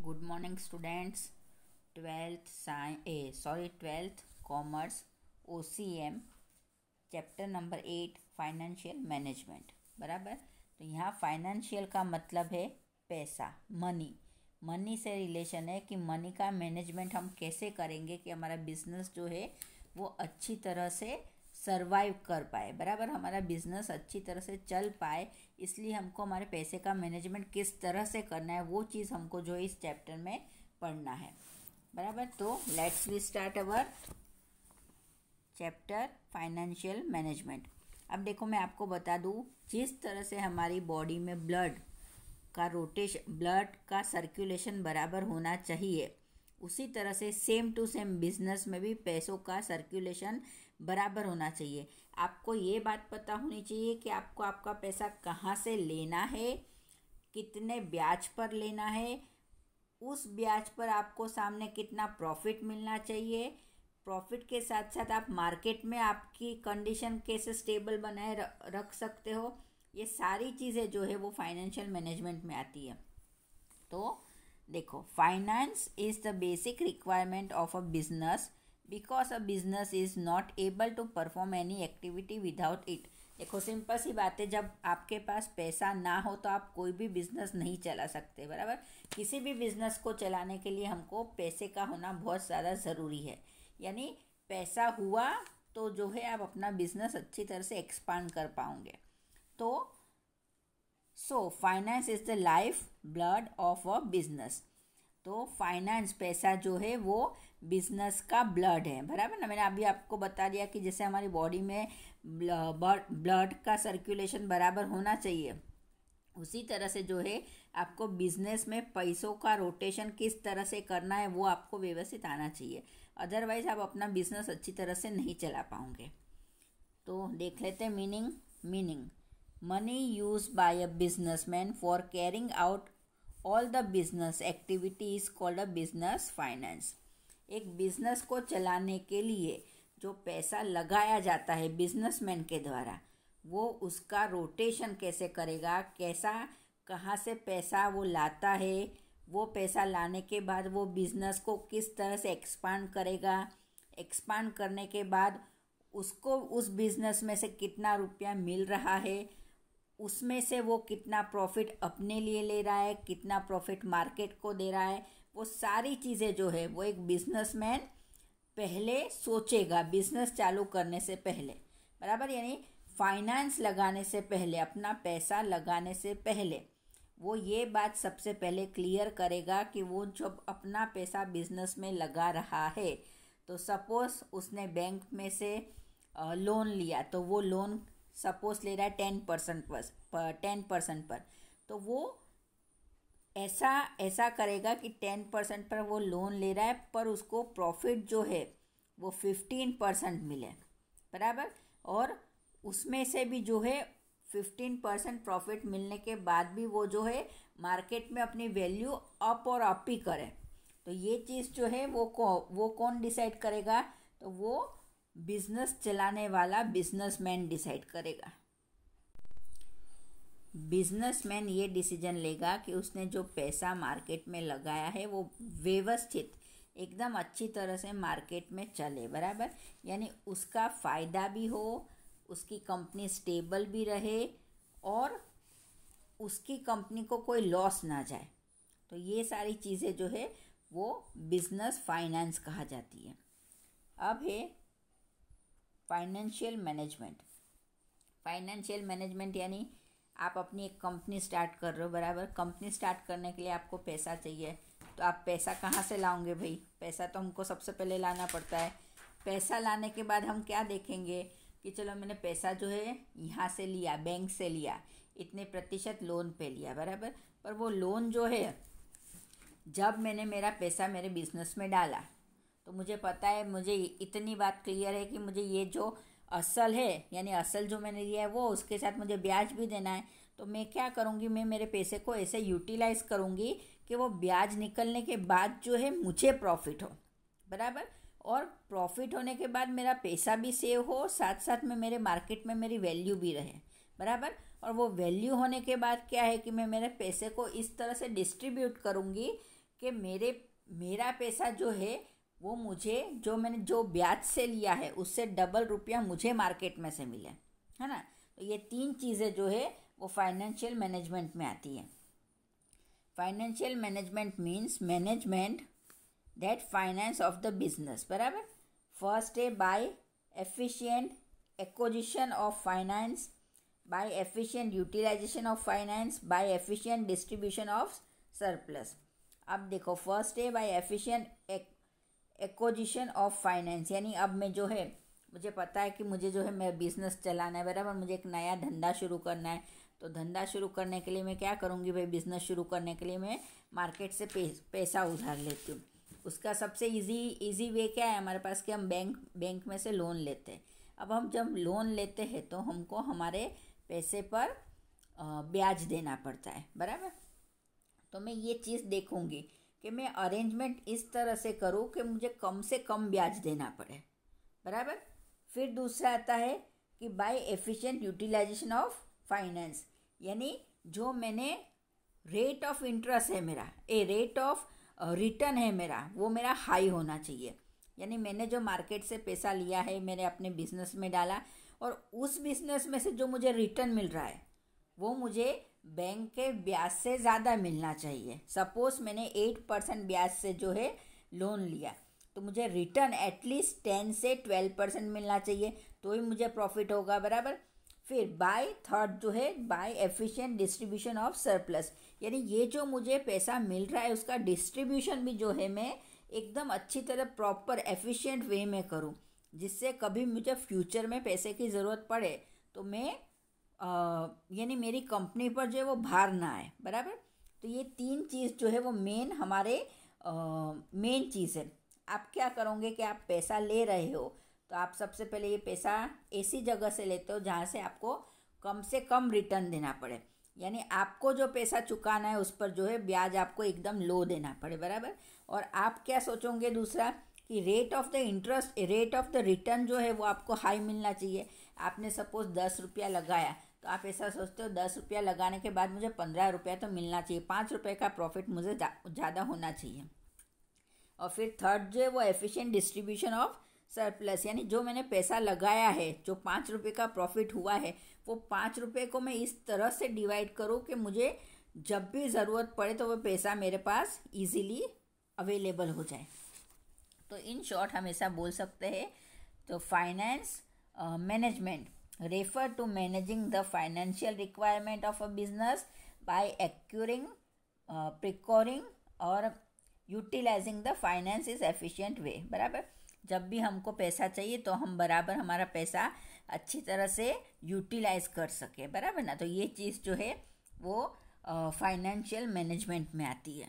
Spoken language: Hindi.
Good morning, students. 12th Commerce OCM chapter number 8 financial management. बराबर। तो यहाँ फाइनेंशियल का मतलब है पैसा, मनी से रिलेशन है कि मनी का मैनेजमेंट हम कैसे करेंगे कि हमारा बिजनेस जो है वो अच्छी तरह से सरवाइव कर पाए। बराबर, हमारा बिजनेस अच्छी तरह से चल पाए, इसलिए हमको हमारे पैसे का मैनेजमेंट किस तरह से करना है वो चीज़ हमको जो इस चैप्टर में पढ़ना है। बराबर। तो let's we start our chapter financial management. अब देखो, मैं आपको बता दूँ, जिस तरह से हमारी बॉडी में ब्लड का सर्कुलेशन बराबर होना चाहिए, उसी तरह से सेम टू सेम बिजनेस में भी पैसों का सर्कुलेशन बराबर होना चाहिए। आपको ये बात पता होनी चाहिए कि आपको आपका पैसा कहाँ से लेना है, कितने ब्याज पर लेना है, उस ब्याज पर आपको सामने कितना प्रॉफिट मिलना चाहिए। प्रॉफिट के साथ साथ आप मार्केट में आपकी कंडीशन कैसे स्टेबल बनाए रख सकते हो, ये सारी चीज़ें जो है वो फाइनेंशियल मैनेजमेंट में आती है। तो देखो, finance is the basic requirement of a business because a business is not able to perform any activity without it. देखो, सिंपल सी बात है, जब आपके पास पैसा ना हो तो आप कोई भी बिजनेस नहीं चला सकते। बराबर। किसी भी बिजनेस को चलाने के लिए हमको पैसे का होना बहुत ज़्यादा ज़रूरी है। यानी पैसा हुआ तो जो है आप अपना बिजनेस अच्छी तरह से एक्सपांड कर पाओगे। तो finance is the life blood of a business. तो फाइनेंस, पैसा जो है वो बिजनेस का ब्लड है। बराबर ना। मैंने अभी आपको बता दिया कि जैसे हमारी बॉडी में ब्लड का सर्कुलेशन बराबर होना चाहिए, उसी तरह से जो है आपको बिजनेस में पैसों का रोटेशन किस तरह से करना है वो आपको व्यवस्थित आना चाहिए। अदरवाइज आप अपना बिजनेस अच्छी तरह से नहीं चला पाओगे। तो देख लेते हैं meaning. Money use by a businessman for carrying out all the business activity is called a business finance. एक बिजनेस को चलाने के लिए जो पैसा लगाया जाता है बिजनेसमैन के द्वारा, वो उसका रोटेशन कैसे करेगा, कहाँ से पैसा वो लाता है, वो पैसा लाने के बाद वो बिजनेस को किस तरह से एक्सपांड करेगा, एक्सपांड करने के बाद उसको उस बिजनेस में से कितना रुपया मिल रहा है, उसमें से वो कितना प्रॉफिट अपने लिए ले रहा है, कितना प्रॉफिट मार्केट को दे रहा है, वो सारी चीज़ें जो है वो एक बिजनेसमैन पहले सोचेगा बिजनेस चालू करने से पहले। बराबर। यानी फाइनेंस लगाने से पहले, अपना पैसा लगाने से पहले वो ये बात सबसे पहले क्लियर करेगा कि वो जब अपना पैसा बिजनेस में लगा रहा है, तो सपोज उसने बैंक में से लोन लिया, तो वो लोन सपोज ले रहा है 10% पर, तो वो ऐसा करेगा कि 10% पर वो लोन ले रहा है, पर उसको प्रॉफिट जो है वो 15% मिले। बराबर। और उसमें से भी जो है 15% प्रॉफिट मिलने के बाद भी वो जो है मार्केट में अपनी वैल्यू अप और अप ही करे। तो ये चीज़ जो है वो कौन डिसाइड करेगा? तो वो बिजनेस चलाने वाला बिजनेसमैन डिसाइड करेगा। बिजनेसमैन ये डिसीजन लेगा कि उसने जो पैसा मार्केट में लगाया है वो व्यवस्थित एकदम अच्छी तरह से मार्केट में चले। बराबर। यानी उसका फ़ायदा भी हो, उसकी कंपनी स्टेबल भी रहे और उसकी कंपनी को कोई लॉस ना जाए। तो ये सारी चीज़ें जो है वो बिजनेस फाइनेंस कहा जाती है। अब है फाइनेंशियल मैनेजमेंट। फाइनेंशियल मैनेजमेंट यानी आप अपनी एक कंपनी स्टार्ट कर रहे हो। बराबर। कंपनी स्टार्ट करने के लिए आपको पैसा चाहिए, तो आप पैसा कहाँ से लाओगे भाई? पैसा तो हमको सबसे पहले लाना पड़ता है। पैसा लाने के बाद हम क्या देखेंगे कि चलो मैंने पैसा जो है यहाँ से लिया, बैंक से लिया, इतने प्रतिशत लोन पे लिया। बराबर। पर वो लोन जो है, जब मैंने मेरा पैसा मेरे बिजनेस में डाला तो मुझे पता है, मुझे इतनी बात क्लियर है कि मुझे ये जो असल है, यानी असल जो मैंने लिया है वो, उसके साथ मुझे ब्याज भी देना है। तो मैं क्या करूँगी, मैं मेरे पैसे को ऐसे यूटिलाइज करूँगी कि वो ब्याज निकलने के बाद जो है मुझे प्रॉफिट हो। बराबर। और प्रॉफिट होने के बाद मेरा पैसा भी सेव हो, साथ साथ में मेरे मार्केट में मेरी वैल्यू भी रहे। बराबर। और वो वैल्यू होने के बाद क्या है कि मैं मेरे पैसे को इस तरह से डिस्ट्रीब्यूट करूँगी कि मेरा पैसा जो है वो मुझे जो ब्याज से लिया है उससे डबल रुपया मुझे मार्केट में से मिले, है ना। तो ये 3 चीज़ें जो है वो फाइनेंशियल मैनेजमेंट में आती है। Financial management means management that finance of the business, बराबर। फर्स्ट है by efficient acquisition of finance, by efficient utilization of finance, by efficient distribution of surplus. अब देखो, फर्स्ट है by efficient acquisition of finance, यानी अब मैं जो है मुझे पता है कि मुझे जो है मैं बिज़नेस चलाना है, बराबर। मुझे एक नया धंधा शुरू करना है, तो धंधा शुरू करने के लिए मैं क्या करूँगी भाई, बिज़नेस शुरू करने के लिए मैं मार्केट से पैसा उधार लेती हूँ। उसका सबसे इजी वे क्या है हमारे पास कि हम बैंक में से लोन लेते हैं। अब हम जब लोन लेते हैं तो हमको हमारे पैसे पर ब्याज देना पड़ता है, बराबर। तो मैं ये चीज़ देखूँगी कि मैं अरेंजमेंट इस तरह से करूँ कि मुझे कम से कम ब्याज देना पड़े, बराबर। फिर दूसरा आता है कि by efficient utilization of finance, यानी जो मैंने रेट ऑफ इंटरेस्ट है मेरा, रेट ऑफ रिटर्न है मेरा, वो मेरा हाई होना चाहिए। यानी मैंने जो मार्केट से पैसा लिया है, मैंने अपने बिजनेस में डाला, और उस बिजनेस में से जो मुझे रिटर्न मिल रहा है वो मुझे बैंक के ब्याज से ज़्यादा मिलना चाहिए। सपोज़ मैंने 8% ब्याज से जो है लोन लिया, तो मुझे रिटर्न एटलीस्ट 10 से 12% मिलना चाहिए, तो ही मुझे प्रॉफिट होगा, बराबर। फिर बाय थर्ड जो है by efficient distribution of surplus, यानी ये जो मुझे पैसा मिल रहा है उसका डिस्ट्रीब्यूशन भी जो है मैं एकदम अच्छी तरह प्रॉपर एफिशिएंट वे में करूँ, जिससे कभी मुझे फ्यूचर में पैसे की ज़रूरत पड़े तो मैं यानी मेरी कंपनी पर जो है वो भार ना आए, बराबर। तो ये 3 चीज़ जो है वो हमारे मेन चीज़ है। आप क्या करोगे कि आप पैसा ले रहे हो तो आप सबसे पहले ये पैसा ऐसी जगह से लेते हो जहाँ से आपको कम से कम रिटर्न देना पड़े, यानी आपको जो पैसा चुकाना है उस पर जो है ब्याज आपको एकदम लो देना पड़े, बराबर। और आप क्या सोचोगे दूसरा कि रेट ऑफ द रिटर्न जो है वो आपको हाई मिलना चाहिए। आपने सपोज 10 रुपया लगाया, तो आप ऐसा सोचते हो 10 रुपया लगाने के बाद मुझे 15 रुपया तो मिलना चाहिए, 5 रुपये का प्रॉफिट मुझे ज़्यादा होना चाहिए। और फिर थर्ड जो है वो एफिशिएंट डिस्ट्रीब्यूशन ऑफ सरप्लस, यानी जो मैंने पैसा लगाया है, जो 5 रुपये का प्रॉफिट हुआ है, वो 5 रुपये को मैं इस तरह से डिवाइड करूँ कि मुझे जब भी ज़रूरत पड़े तो वो पैसा मेरे पास इजीली अवेलेबल हो जाए। तो इन शॉर्ट हम ऐसा बोल सकते हैं, तो finance management refer to managing the financial requirement of a business by acquiring procuring और utilizing the finance is efficient way, बराबर। जब भी हमको पैसा चाहिए तो हम बराबर हमारा पैसा अच्छी तरह से यूटिलाइज कर सके, बराबर ना। तो ये चीज़ जो है वो फाइनेंशियल मैनेजमेंट में आती है।